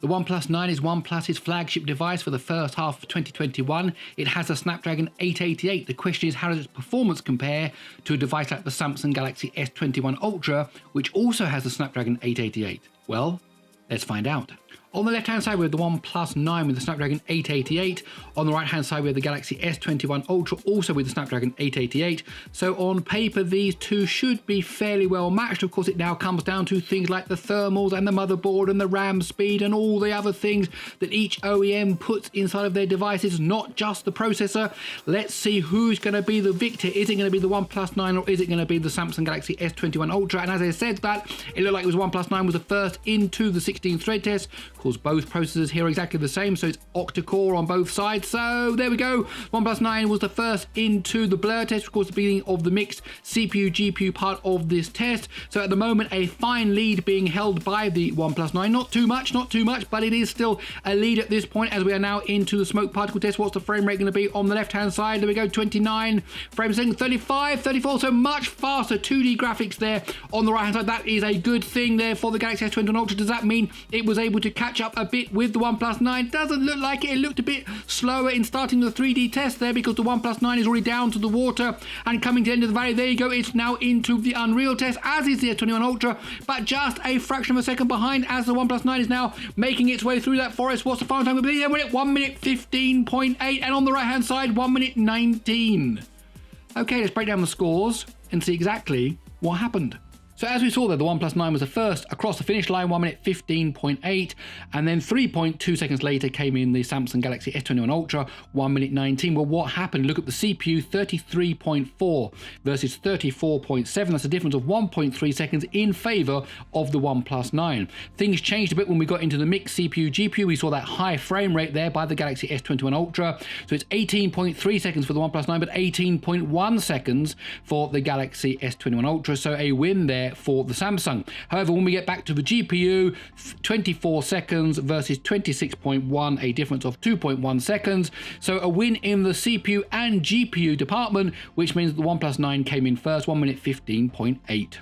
The OnePlus 9 is OnePlus's flagship device for the first half of 2021. It has a Snapdragon 888. The question is, how does its performance compare to a device like the Samsung Galaxy S21 Ultra, which also has the Snapdragon 888? Well, let's find out. On the left-hand side, we have the OnePlus 9 with the Snapdragon 888. On the right-hand side, we have the Galaxy S21 Ultra, also with the Snapdragon 888. So on paper, these two should be fairly well matched. Of course, it now comes down to things like the thermals and the motherboard and the RAM speed and all the other things that each OEM puts inside of their devices, not just the processor. Let's see who's going to be the victor. Is it going to be the OnePlus 9 or is it going to be the Samsung Galaxy S21 Ultra? And as I said that, it looked like it was OnePlus 9 was the first into the 16 thread test. Of course, both processors here are exactly the same, so it's octa-core on both sides. So there we go. OnePlus 9 was the first into the blur test, of course, the beginning of the mixed CPU GPU part of this test. So at the moment, a fine lead being held by the OnePlus 9. Not too much, but it is still a lead at this point as we are now into the smoke particle test. What's the frame rate going to be on the left-hand side? There we go, 29 frames a second, 35, 34, so much faster 2D graphics there on the right-hand side. That is a good thing there for the Galaxy S21 Ultra. Does that mean it was able to catch up a bit with the OnePlus 9? Doesn't look like it. It looked a bit slower in starting the 3D test there because the OnePlus 9 is already down to the water and coming to the end of the valley. There you go. It's now into the Unreal test, as is the S21 Ultra, but just a fraction of a second behind as the OnePlus 9 is now making its way through that forest. What's the final time? We're at 1 minute 15.8, and on the right hand side 1 minute 19. Okay, let's break down the scores and see exactly what happened. So as we saw there, the OnePlus 9 was the first across the finish line, 1 minute 15.8, and then 3.2 seconds later came in the Samsung Galaxy S21 Ultra, 1 minute 19. Well, what happened? Look at the CPU, 33.4 versus 34.7. That's a difference of 1.3 seconds in favor of the OnePlus 9. Things changed a bit when we got into the mixed CPU GPU. We saw that high frame rate there by the Galaxy S21 Ultra. So it's 18.3 seconds for the OnePlus 9, but 18.1 seconds for the Galaxy S21 Ultra. So a win there for the Samsung. However, when we get back to the GPU, 24 seconds versus 26.1, a difference of 2.1 seconds. So a win in the CPU and GPU department, which means the OnePlus 9 came in first, 1 minute 15.8.